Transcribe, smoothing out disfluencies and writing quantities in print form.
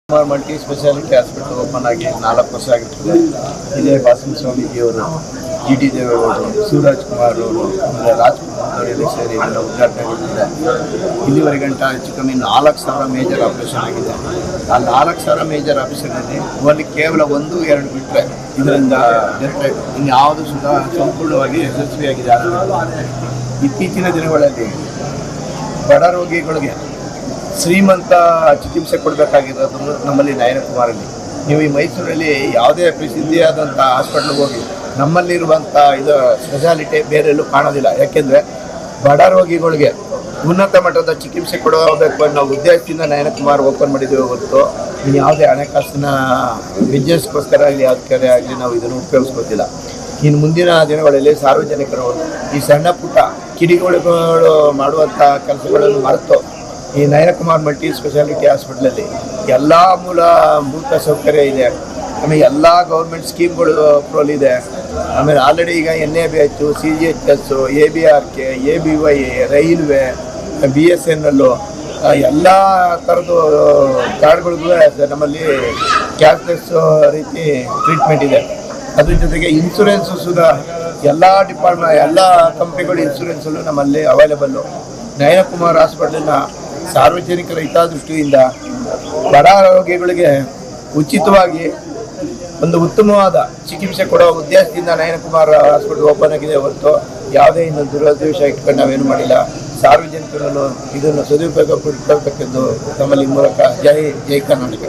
Multi speciality hospital open ಆಗಿ 4 ವರ್ಷ ಆಗಿರ್ತದೆ. ಇದೇ ವಾಸನ ಸ್ವಾಮೀಜಿಯವರು, ಜಿ ಟಿ ದೇವೇಗೌಡರು, ಶಿವರಾಜ್ ಕುಮಾರ್ ಅವರು, ಆಮೇಲೆ ರಾಜ್ಕುಮಾರ್ ಎಲ್ಲ ಸೇರಿ ಇದೆಲ್ಲ ಉದ್ಘಾಟನೆಗೊಳ್ತಿದೆ. ಇಲ್ಲಿವರೆಗಂಟ ಹೆಚ್ಚು ಕಮ್ಮಿ 4,000 ಮೇಜರ್ ಆಪರೇಷನ್ ಆಗಿದೆ. ಆ 4,000 ಮೇಜರ್ ಆಪರೇಷನಲ್ಲಿ ಅಲ್ಲಿ ಕೇವಲ 1-2 ಬಿಟ್ಟರೆ ಇದರಿಂದ ಡೆತ್ ರೇಟ್ ಇನ್ಯಾವುದು ಸುಧಾ ಸಂಪೂರ್ಣವಾಗಿ ಯಶಸ್ವಿಯಾಗಿದೆ. ಇತ್ತೀಚಿನ ದಿನಗಳಲ್ಲಿ ಬಡ ರೋಗಿಗಳಿಗೆ ಶ್ರೀಮಂತ ಚಿಕಿತ್ಸೆ ಕೊಡಬೇಕಾಗಿರೋದು ನಮ್ಮಲ್ಲಿ ನಯನಕುಮಾರಲ್ಲಿ. ನೀವು ಈ ಮೈಸೂರಲ್ಲಿ ಯಾವುದೇ ಪ್ರಸಿದ್ಧಿಯಾದಂಥ ಹಾಸ್ಪಿಟ್ಲಿಗೆ ಹೋಗಿ ನಮ್ಮಲ್ಲಿರುವಂಥ ಇದು ಸ್ಪೆಷಾಲಿಟಿ ಬೇರೆಲ್ಲೂ ಕಾಣೋದಿಲ್ಲ. ಯಾಕೆಂದರೆ ಬಡ ರೋಗಿಗಳಿಗೆ ಉನ್ನತ ಮಟ್ಟದ ಚಿಕಿತ್ಸೆ ಕೊಡಬೇಕು ಅನ್ನೋ ಉದ್ದೇಶದಿಂದ ನಯನಕುಮಾರ್ ಓಪನ್ ಮಾಡಿದ್ದೀವಿ ಹೊರತು ಯಾವುದೇ ಹಣಕಾಸಿನ ಬಿಸ್ನೆಸ್ಗೋಸ್ಕರ ಆಗಲಿ ಯಾವುದಕ್ಕೆ ಆಗಲಿ ನಾವು ಇದನ್ನು ಉಪಯೋಗಿಸ್ಕೊತಿಲ್ಲ. ಇನ್ನು ಮುಂದಿನ ದಿನಗಳಲ್ಲಿ ಸಾರ್ವಜನಿಕರು ಈ ಸಣ್ಣ ಪುಟ್ಟ ಕಿಡಿಗಳು ಮಾಡುವಂಥ ಕೆಲಸಗಳನ್ನು ಮರೆತು ಈ ನಯನಕುಮಾರ್ ಮಲ್ಟಿ ಸ್ಪೆಷಾಲಿಟಿ ಹಾಸ್ಪಿಟ್ಲಲ್ಲಿ ಎಲ್ಲ ಮೂಲಭೂತ ಸೌಕರ್ಯ ಇದೆ. ಆಮೇಲೆ ಎಲ್ಲ ಗೌರ್ಮೆಂಟ್ ಸ್ಕೀಮ್ಗಳು ಅಪ್ರೂವಲ್ ಇದೆ. ಆಮೇಲೆ ಆಲ್ರೆಡಿ ಈಗ NABH, CGHS, ABRK, ABY, railway, BSNL ಎಲ್ಲ ಥರದ್ದು ಕಾರ್ಡ್ಗಳಿಗೂ ನಮ್ಮಲ್ಲಿ ಕ್ಯಾಶ್ಲೆಸ್ ರೀತಿ ಟ್ರೀಟ್ಮೆಂಟ್ ಇದೆ. ಅದ್ರ ಜೊತೆಗೆ ಇನ್ಶೂರೆನ್ಸು ಸುಧಾ ಎಲ್ಲ ಡಿಪಾರ್ಟ್ಮೆಂಟ್ ಎಲ್ಲ ಕಂಪ್ನಿಗಳು ಇನ್ಶೂರೆನ್ಸಲ್ಲೂ ನಮ್ಮಲ್ಲಿ ಅವೈಲೇಬಲ್ಲು. ನಯನಕುಮಾರ್ ಹಾಸ್ಪಿಟಲಿನ ಸಾರ್ವಜನಿಕರ ಹಿತದೃಷ್ಟಿಯಿಂದ ಬಡ ರೋಗಿಗಳಿಗೆ ಉಚಿತವಾಗಿ ಒಂದು ಉತ್ತಮವಾದ ಚಿಕಿತ್ಸೆ ಕೊಡುವ ಉದ್ದೇಶದಿಂದ ನಯನಕುಮಾರ್ ಹಾಸ್ಪಿಟಲ್ ಓಪನ್ ಆಗಿದೆ ಹೊರತು ಯಾವುದೇ ಇನ್ನೊಂದು ದುರುದ್ದೇಶ ಇಟ್ಕೊಂಡು ನಾವೇನು ಮಾಡಿಲ್ಲ. ಸಾರ್ವಜನಿಕರನ್ನು ಇದನ್ನು ಸದುಪಯೋಗ ಪಡಿಸಬೇಕೆಂದು ತಮ್ಮಲ್ಲಿ ಮೂಲಕ ಜೈ ಕರ್ನಾಟಕ.